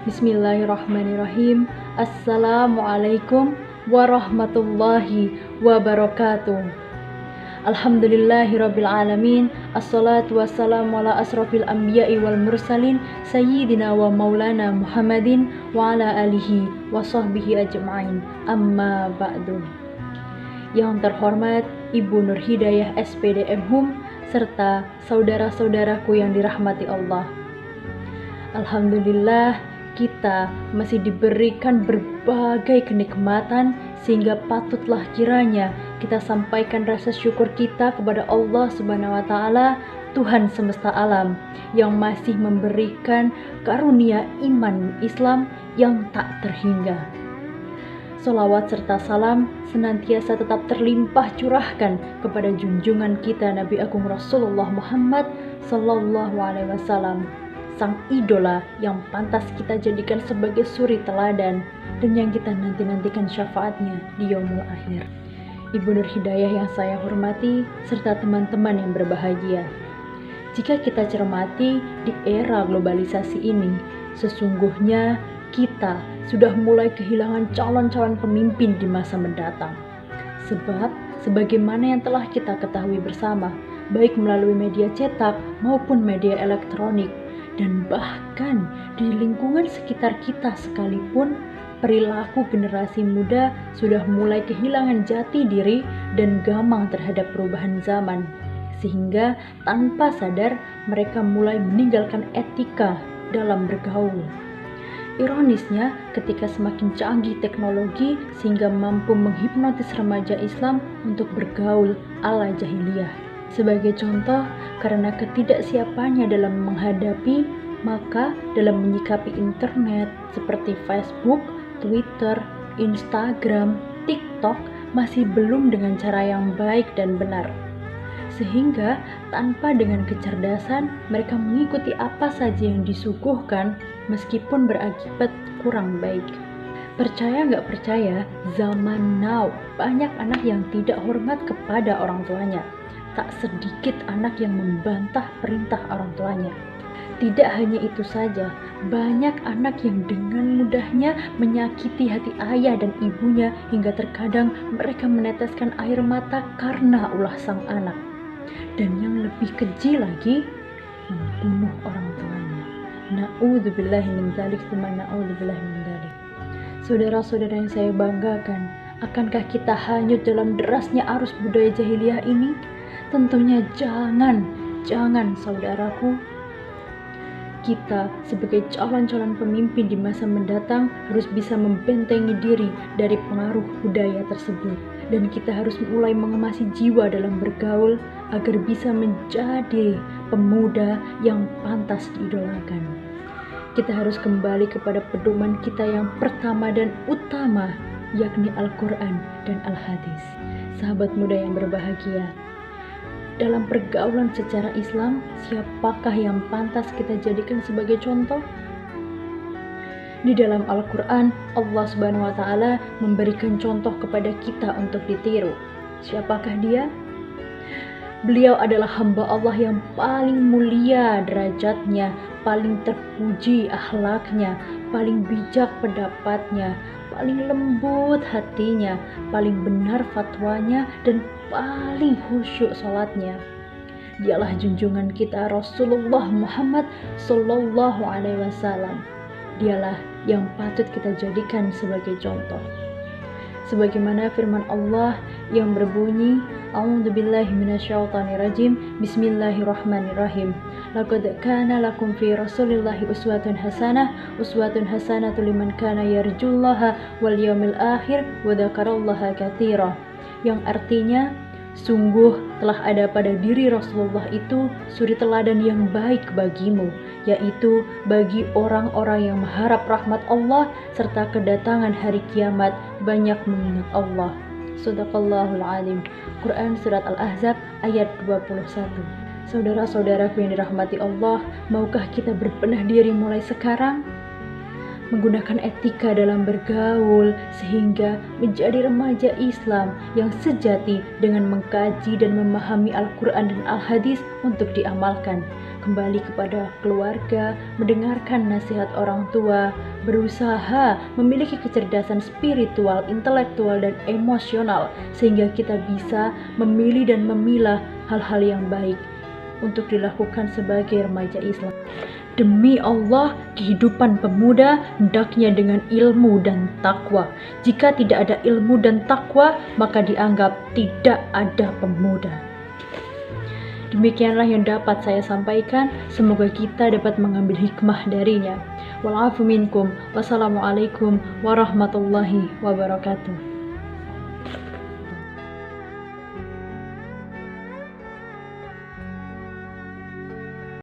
Bismillahirrahmanirrahim. Assalamualaikum warahmatullahi wabarakatuh. Alhamdulillahirabbil alamin. Assalatu wassalamu ala asrofil anbiya'i wal mursalin sayyidina wa maulana Muhammadin wa ala alihi wa sahbihi ajma'in. Amma ba'du. Yang terhormat Ibu Nur Hidayah SPD MHUM serta saudara-saudaraku yang dirahmati Allah. Alhamdulillah, kita masih diberikan berbagai kenikmatan sehingga patutlah kiranya kita sampaikan rasa syukur kita kepada Allah Subhanahu wa taala, Tuhan semesta alam yang masih memberikan karunia iman Islam yang tak terhingga. Sholawat serta salam senantiasa tetap terlimpah curahkan kepada junjungan kita Nabi Agung Rasulullah Muhammad sallallahu alaihi wasallam, sang idola yang pantas kita jadikan sebagai suri teladan dan yang kita nanti-nantikan syafaatnya di yaumul akhir. Ibu Nur Hidayah yang saya hormati serta teman-teman yang berbahagia. Jika kita cermati di era globalisasi ini, sesungguhnya kita sudah mulai kehilangan calon-calon pemimpin di masa mendatang. Sebab sebagaimana yang telah kita ketahui bersama, baik melalui media cetak maupun media elektronik, dan bahkan di lingkungan sekitar kita sekalipun, perilaku generasi muda sudah mulai kehilangan jati diri dan gamang terhadap perubahan zaman, sehingga tanpa sadar mereka mulai meninggalkan etika dalam bergaul. Ironisnya, ketika semakin canggih teknologi sehingga mampu menghipnotis remaja Islam untuk bergaul ala jahiliyah. Sebagai contoh, karena ketidaksiapannya dalam menghadapi, maka dalam menyikapi internet seperti Facebook, Twitter, Instagram, TikTok masih belum dengan cara yang baik dan benar. Sehingga tanpa dengan kecerdasan mereka mengikuti apa saja yang disuguhkan meskipun berakibat kurang baik. Percaya nggak percaya, zaman now banyak anak yang tidak hormat kepada orang tuanya. Tak sedikit anak yang membantah perintah orang tuanya. Tidak hanya itu saja, banyak anak yang dengan mudahnya menyakiti hati ayah dan ibunya hingga terkadang mereka meneteskan air mata karena ulah sang anak. Dan yang lebih keji lagi, membunuh orang tuanya. Na'udzubillahi min dzalik, tsumma na'udzubillahi min dzalik. Saudara-saudara yang saya banggakan, akankah kita hanyut dalam derasnya arus budaya jahiliyah ini? Tentunya jangan saudaraku. Kita sebagai calon-calon pemimpin di masa mendatang harus bisa membentengi diri dari pengaruh budaya tersebut. Dan kita harus mulai mengemasi jiwa dalam bergaul agar bisa menjadi pemuda yang pantas diidolakan. Kita harus kembali kepada pedoman kita yang pertama dan utama, yakni Al-Quran dan Al-Hadis. Sahabat muda yang berbahagia, dalam pergaulan secara Islam, siapakah yang pantas kita jadikan sebagai contoh? Di dalam Al-Quran, Allah Subhanahu wa taala memberikan contoh kepada kita untuk ditiru. Siapakah dia? Beliau adalah hamba Allah yang paling mulia derajatnya, paling terpuji akhlaknya, paling bijak pendapatnya, paling lembut hatinya, paling benar fatwanya, dan paling khusyuk salatnya. Dialah junjungan kita Rasulullah Muhammad sallallahu alaihi wasallam. Dialah yang patut kita jadikan sebagai contoh. Sebagaimana firman Allah yang berbunyi, A'udzubillahi minasyaitonirrajim, Bismillahirrahmanirrahim. Laqad kana lakum fi Rasulillahi uswatun hasanatun liman kana yarjullaha wal yaumil akhir wa dzakarallaha katsira. Yang artinya, sungguh telah ada pada diri Rasulullah itu suri teladan yang baik bagimu, yaitu bagi orang-orang yang mengharap rahmat Allah serta kedatangan hari kiamat banyak mengingat Allah. Shadaqallahul Azim. Quran Surat Al-Ahzab ayat 21. Saudara-saudaraku yang dirahmati Allah, maukah kita berbenah diri mulai sekarang? Menggunakan etika dalam bergaul sehingga menjadi remaja Islam yang sejati dengan mengkaji dan memahami Al-Quran dan Al-Hadis untuk diamalkan. kembali kepada keluarga, mendengarkan nasihat orang tua, berusaha memiliki kecerdasan spiritual, intelektual, dan emosional sehingga kita bisa memilih dan memilah hal-hal yang baik untuk dilakukan sebagai remaja Islam. Demi Allah, kehidupan pemuda hendaknya dengan ilmu dan takwa. Jika tidak ada ilmu dan takwa, maka dianggap tidak ada pemuda. Demikianlah yang dapat saya sampaikan. Semoga kita dapat mengambil hikmah darinya. Wal afu minkum. Wassalamualaikum warahmatullahi wabarakatuh.